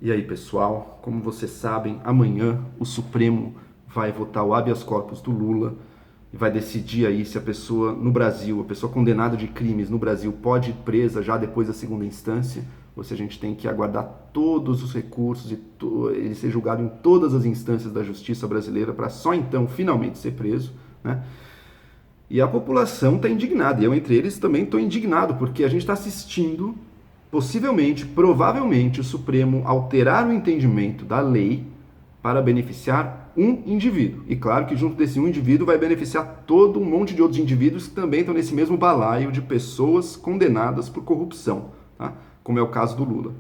E aí, pessoal, como vocês sabem, amanhã o Supremo vai votar o habeas corpus do Lula e vai decidir aí se a pessoa no Brasil, a pessoa condenada de crimes no Brasil pode ir presa já depois da segunda instância, ou se a gente tem que aguardar todos os recursos e ele ser julgado em todas as instâncias da justiça brasileira para só então finalmente ser preso, né? E a população está indignada, e eu entre eles também estou indignado, porque a gente está assistindo, possivelmente, provavelmente, o Supremo alterar o entendimento da lei para beneficiar um indivíduo. E claro que junto desse um indivíduo vai beneficiar todo um monte de outros indivíduos que também estão nesse mesmo balaio de pessoas condenadas por corrupção, tá? Como é o caso do Lula.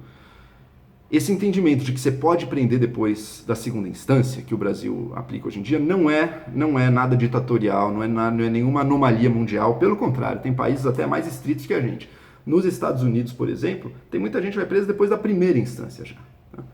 Esse entendimento de que você pode prender depois da segunda instância, que o Brasil aplica hoje em dia, não é nada ditatorial, não é nenhuma anomalia mundial. Pelo contrário, tem países até mais estritos que a gente. Nos Estados Unidos, por exemplo, tem muita gente que vai presa depois da primeira instância já. Tá?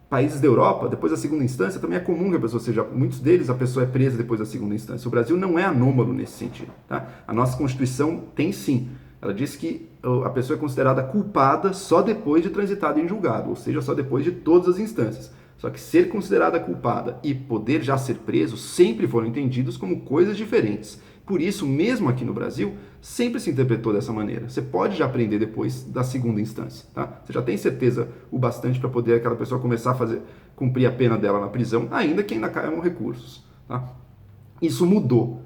Países da Europa, depois da segunda instância, também é comum que a pessoa seja... Muitos deles, a pessoa é presa depois da segunda instância. O Brasil não é anômalo nesse sentido. Tá? A nossa Constituição tem sim. Ela diz que a pessoa é considerada culpada só depois de transitada em julgado, ou seja, só depois de todas as instâncias. Só que ser considerada culpada e poder já ser preso sempre foram entendidos como coisas diferentes. Por isso, mesmo aqui no Brasil, sempre se interpretou dessa maneira. Você pode já prender depois da segunda instância, tá? Você já tem certeza o bastante para poder aquela pessoa começar a cumprir a pena dela na prisão, ainda que ainda caiam recursos, tá? Isso mudou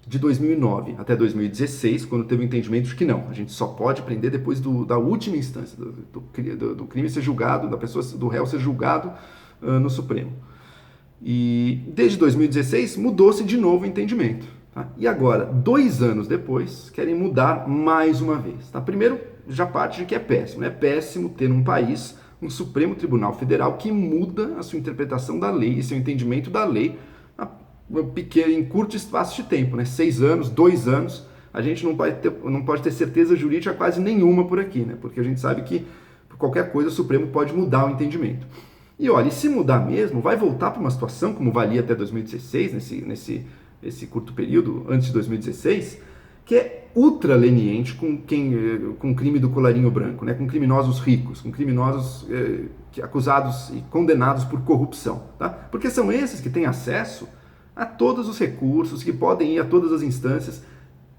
de 2009 até 2016, quando teve o entendimento de que não, a gente só pode prender depois da última instância, do crime ser julgado, do réu ser julgado no Supremo. E desde 2016 mudou-se de novo o entendimento. Tá? E agora, 2 anos depois, querem mudar mais uma vez. Tá? Primeiro, já parte de que é péssimo. É péssimo ter num país um Supremo Tribunal Federal que muda a sua interpretação da lei e seu entendimento da lei em curto espaço de tempo, né? 6 anos, 2 anos, a gente não pode ter certeza jurídica quase nenhuma por aqui, né? Porque a gente sabe que por qualquer coisa o Supremo pode mudar o entendimento. E olha, e se mudar mesmo, vai voltar para uma situação como valia até 2016, nesse curto período, antes de 2016, que é ultra leniente com o crime do colarinho branco, né? Com criminosos ricos, com criminosos acusados e condenados por corrupção, tá? Porque são esses que têm acesso a todos os recursos, que podem ir a todas as instâncias.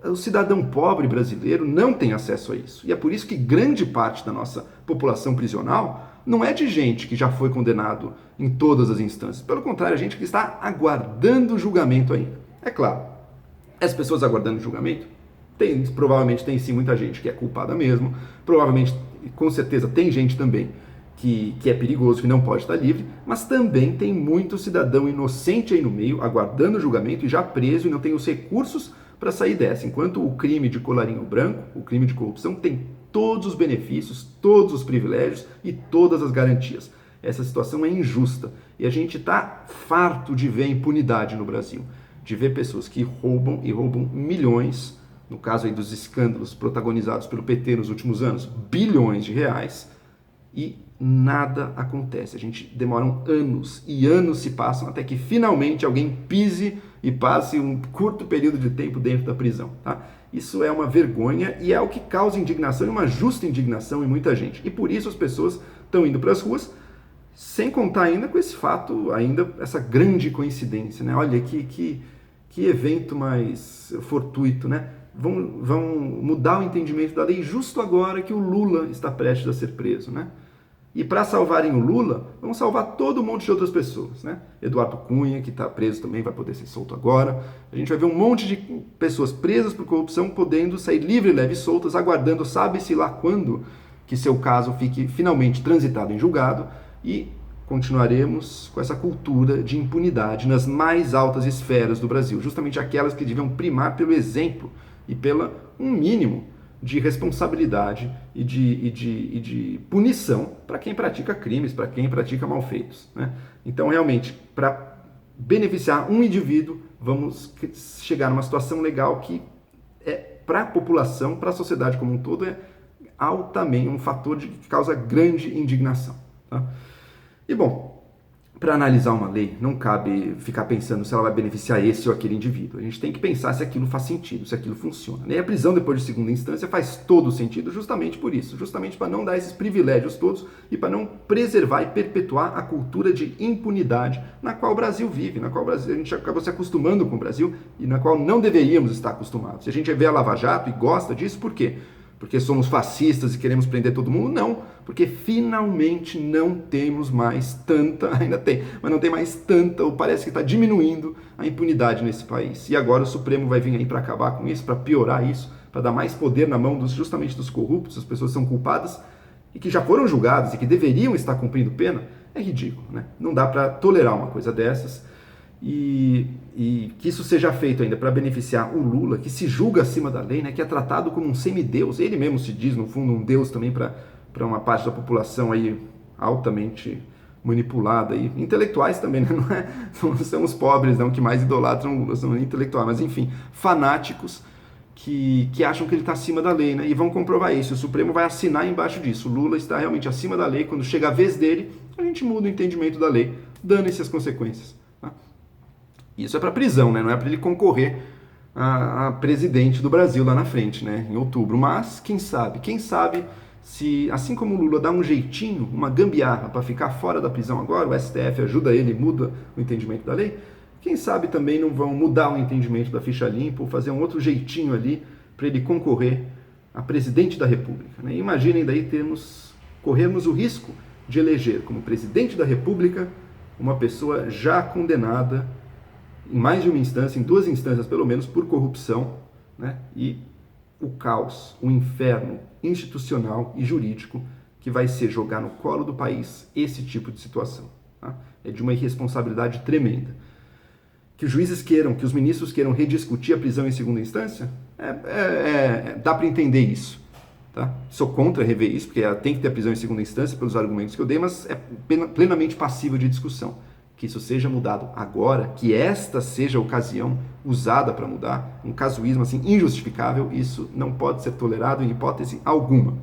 O cidadão pobre brasileiro não tem acesso a isso. E é por isso que grande parte da nossa população prisional não é de gente que já foi condenado em todas as instâncias. Pelo contrário, é gente que está aguardando julgamento ainda. É claro, as pessoas aguardando julgamento, provavelmente tem sim muita gente que é culpada mesmo, provavelmente, com certeza, tem gente também que é perigoso, que não pode estar livre, mas também tem muito cidadão inocente aí no meio, aguardando julgamento e já preso e não tem os recursos para sair dessa. Enquanto o crime de colarinho branco, o crime de corrupção, tem todos os benefícios, todos os privilégios e todas as garantias. Essa situação é injusta e a gente está farto de ver impunidade no Brasil, de ver pessoas que roubam e roubam milhões, no caso aí dos escândalos protagonizados pelo PT nos últimos anos, bilhões de reais, e nada acontece. A gente demora anos e anos se passam até que finalmente alguém pise e passe um curto período de tempo dentro da prisão. Tá? Isso é uma vergonha e é o que causa indignação e uma justa indignação em muita gente. E por isso as pessoas estão indo para as ruas, sem contar ainda com esse fato, ainda essa grande coincidência. Né? Olha que evento mais fortuito, né? Vão mudar o entendimento da lei justo agora que o Lula está prestes a ser preso, né? E para salvarem o Lula, vão salvar todo um monte de outras pessoas, né? Eduardo Cunha, que está preso também, vai poder ser solto agora. A gente vai ver um monte de pessoas presas por corrupção podendo sair livre, leve e soltas, aguardando sabe-se lá quando que seu caso fique finalmente transitado em julgado, e continuaremos com essa cultura de impunidade nas mais altas esferas do Brasil, justamente aquelas que deviam primar pelo exemplo e pela um mínimo de responsabilidade e de punição para quem pratica crimes, para quem pratica malfeitos. Né? Então, realmente, para beneficiar um indivíduo, vamos chegar numa situação legal que para a população, para a sociedade como um todo, é altamente um fator que causa grande indignação. Tá? E bom, para analisar uma lei, não cabe ficar pensando se ela vai beneficiar esse ou aquele indivíduo. A gente tem que pensar se aquilo faz sentido, se aquilo funciona. E a prisão depois de segunda instância faz todo sentido justamente por isso, justamente para não dar esses privilégios todos e para não preservar e perpetuar a cultura de impunidade na qual o Brasil vive, na qual a gente acabou se acostumando com o Brasil e na qual não deveríamos estar acostumados. Se a gente vê a Lava Jato e gosta disso, por quê? Porque somos fascistas e queremos prender todo mundo? Não, porque finalmente não temos mais tanta, ainda tem, mas não tem mais tanta, ou parece que está diminuindo a impunidade nesse país. E agora o Supremo vai vir aí para acabar com isso, para piorar isso, para dar mais poder na mão justamente dos corruptos, as pessoas que são culpadas e que já foram julgadas e que deveriam estar cumprindo pena. É ridículo, né? Não dá para tolerar uma coisa dessas. E que isso seja feito ainda para beneficiar o Lula, que se julga acima da lei, né, que é tratado como um semideus. Ele mesmo se diz, no fundo, um deus também para uma parte da população aí altamente manipulada. E intelectuais também, né? Não são os pobres não, que mais idolatram o Lula, são intelectuais, mas enfim, fanáticos que acham que ele está acima da lei, né? E vão comprovar isso. O Supremo vai assinar embaixo disso. O Lula está realmente acima da lei. Quando chega a vez dele, a gente muda o entendimento da lei, dando-se as consequências. Isso é para prisão, né? Não é para ele concorrer a presidente do Brasil lá na frente, né? Em outubro. Mas quem sabe se, assim como o Lula dá um jeitinho, uma gambiarra para ficar fora da prisão agora, o STF ajuda ele, muda o entendimento da lei, quem sabe também não vão mudar o entendimento da ficha limpa ou fazer um outro jeitinho ali para ele concorrer a presidente da República, né? Imaginem daí corrermos o risco de eleger como presidente da República uma pessoa já condenada em mais de uma instância, em 2 instâncias pelo menos, por corrupção, né? E o caos, o inferno institucional e jurídico que vai ser jogar no colo do país esse tipo de situação. Tá? É de uma irresponsabilidade tremenda. Que os juízes queiram, que os ministros queiram rediscutir a prisão em segunda instância, dá para entender isso. Tá? Sou contra rever isso, porque tem que ter a prisão em segunda instância pelos argumentos que eu dei, mas é plenamente passível de discussão. Que isso seja mudado agora, que esta seja a ocasião usada para mudar, um casuísmo assim injustificável, isso não pode ser tolerado em hipótese alguma.